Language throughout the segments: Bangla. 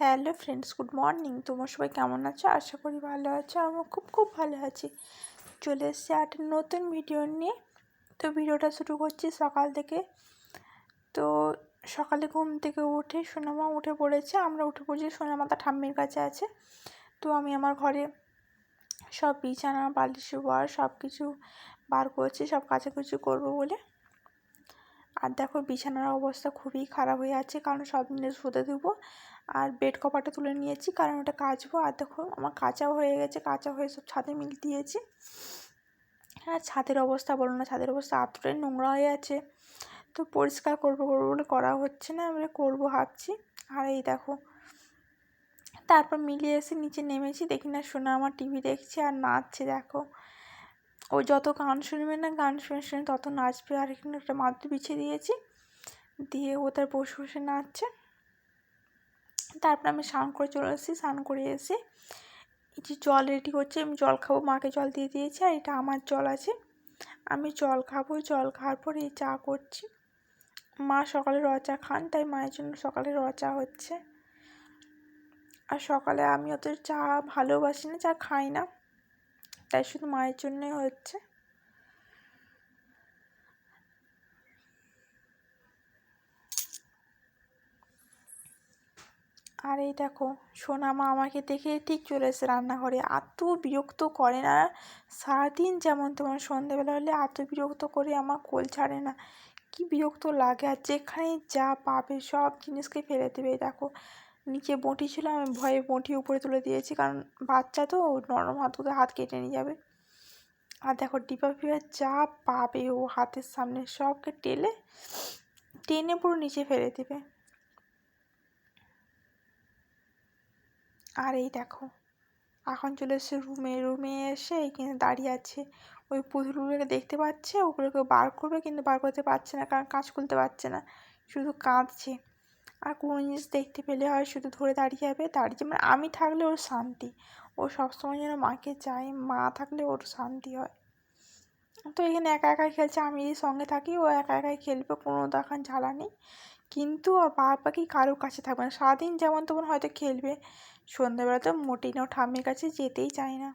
Hello friends, good morning. তোমার সবাই কেমন আছো? আশা করি ভালো আছো। আমি খুব ভালো আছি। চলে এসেছি একটা নতুন ভিডিও নিয়ে। তো ভিডিওটা শুরু করছি সকাল থেকে। তো সকালে ঘুম থেকে উঠে সোনামা উঠে পড়েছে, আমরা উঠে পড়েছি। সোনামা তার ঠাম্মির কাছে আছে। তো আমি আমার ঘরে সব বিছানা বালিশ ওয়ার সব কিছু বার করছি, সব কাচাকুচি করবো বলে। আর দেখো বিছানার অবস্থা খুবই খারাপ হয়ে আছে, কারণ সব মিলে শুতে দেবো। আর বেড কভারটা তুলে নিয়েছি, কারণ ওটা কাচবো। আর দেখো আমার কাচাও হয়ে গেছে, কাঁচা হয়ে সব ছাদে মিল দিয়েছি। আর ছাদের অবস্থা বলো না, ছাদের অবস্থা এতটাই নোংরা হয়ে আছে। তো পরিষ্কার করবো বলে করা হচ্ছে না, আমি করবো ভাবছি। আর এই দেখো, তারপর মিলিয়ে এসে নিচে নেমেছি, দেখি না সোনা আমার টিভি দেখছে আর নাচছে। দেখো ও যত গান শুনবে না, গান শুনে তত নাচবে। আর এখানে একটা মাদুর বিছিয়ে দিয়েছি, দিয়ে ও তার বসে বসে নাচছে। তারপর আমি স্নান করে চলে এসেছি। স্নান করে এসে এই যে জল রেডি করছি, আমি জল খাবো। মাকে জল দিয়ে দিয়েছি, আর এটা আমার জল আছে, আমি জল খাবো। জল খাওয়ার পর এই চা করছি। মা সকালে র চা খান, তাই মায়ের জন্য সকালে র চা হচ্ছে। আর সকালে আমি অত চা ভালোবাসি না, চা খাই না, তাই শুধু মায়ের জন্যই হচ্ছে। আর এই দেখো সোনামা আমাকে দেখে ঠিক চলে এসে রান্নাঘরে। এত বিরক্ত করে না, সারাদিন যেমন তোমার সন্ধ্যেবেলা হলে এত বিরক্ত করে, আমার কোল ছাড়ে না। কি বিরক্ত লাগে। আর যেখানে যা পাবে সব জিনিসকে ফেলে দেবে। দেখো নিচে বঁটি ছিল, আমি ভয়ে বঁটি উপরে তুলে দিয়েছি, কারণ বাচ্চা তো নরম হাত, ওদের হাত কেটে নিয়ে যাবে। আর দেখো ডিপা ফিপা যা পাবে ও হাতের সামনে সবকে টেনে পুরো নিচে ফেলে দেবে। আর এই দেখো এখন চলে এসেছে রুমে এসে এখানে দাঁড়িয়ে আছে। ওই পুতুলগুলোকে দেখতে পাচ্ছে, ওগুলোকে বার করবে, কিন্তু বার করতে পারছে না, কারণ কাঁচ খুলতে পারছে না, শুধু কাঁদছে। আর কোনো জিনিস দেখতে পেলে হয় শুধু ধরে দাঁড়িয়ে যাবে। মানে আমি থাকলে ওর শান্তি, ও সবসময় যেন মাকে চায়, মা থাকলে ওর শান্তি হয়। তো এখানে একা একাই খেলছে, আমি যদি সঙ্গে থাকি ও একা একাই খেলবে, কোনো তখন ঝালা নেই। কিন্তু ওর বাদ বাকি কারোর কাছে থাকবে না। সারাদিন যেমন তেমন হয়তো খেলবে, সন্ধ্যাবেলা তো মোটেই না, ও ঠাম্মির কাছে যেতেই চায় না।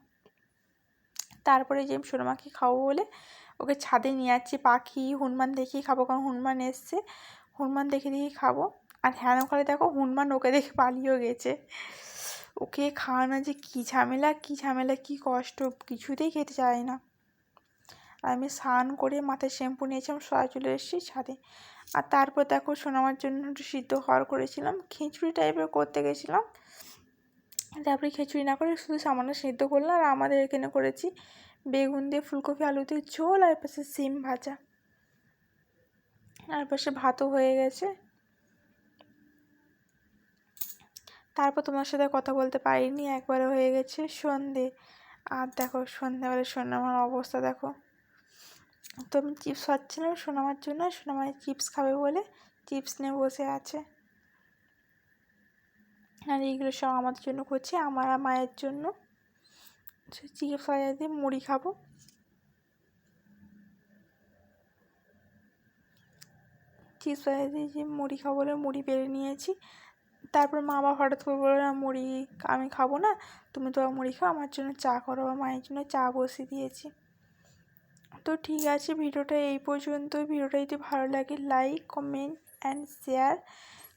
তারপরে যে সোনামাকে খাবো বলে ওকে ছাদে নিয়ে যাচ্ছি। পাখি হনুমান দেখিয়ে খাবো, কারণ হনুমান এসছে, হনুমান দেখে খাবো। আর হ্যাঁ ওখানে দেখো হনুমান ওকে দেখে পালিয়েও গেছে। ওকে খাওয়ানো যে কী ঝামেলা কী কষ্ট, কিছুতেই খেতে চায় না। আর আমি স্নান করে মাথায় শ্যাম্পু নিয়েছিলাম, সবাই চলে এসেছি ছাদে। আর তারপর দেখো সোনামার জন্য একটু সিদ্ধ খাওয়ার করেছিলাম, খিচুড়ি টাইপের করতে গেছিলাম। তারপরে খিচুড়ি না করে শুধু সামান্য সিদ্ধ করলাম। আর আমাদের এখানে করেছি বেগুন দিয়ে ফুলকপি আলু দিয়ে ঝোল, আর পাশে সিম ভাজা, আর পাশে ভাতও হয়ে গেছে। তারপর তোমার সাথে কথা বলতে পারিনি, একবারে হয়ে গেছে সন্ধে। আর দেখো সন্ধ্যাবেলা সোনামার অবস্থা দেখো। তো আমি চিপস খাচ্ছিলাম সোনামার জন্য, সোনামার চিপস খাবে বলে চিপস নিয়ে বসে আছে। আর এইগুলো সব আমাদের জন্য করছি, আমার আর মায়ের জন্য। চিপস ভাজা দিয়ে মুড়ি খাবো। চিপস ভাজা দিয়ে যে মুড়ি খাবো বলে মুড়ি বেড়ে নিয়েছি। তারপর মা আবার হঠাৎ করে বললো না মুড়ি আমি খাবো না, তুমি তো মুড়ি খাও, আমার জন্য চা করো। আমার মায়ের জন্য চা বসিয়ে দিয়েছি। তো ঠিক আছে, ভিডিওটা এই পর্যন্ত। ভিডিওটা যদি ভালো লাগে লাইক কমেন্ট অ্যান্ড শেয়ার,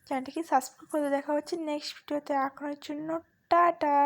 চ্যানেলটিকে সাবস্ক্রাইব করে দেখা হচ্ছে নেক্সট ভিডিওতে। এখনের জন্য টাটা।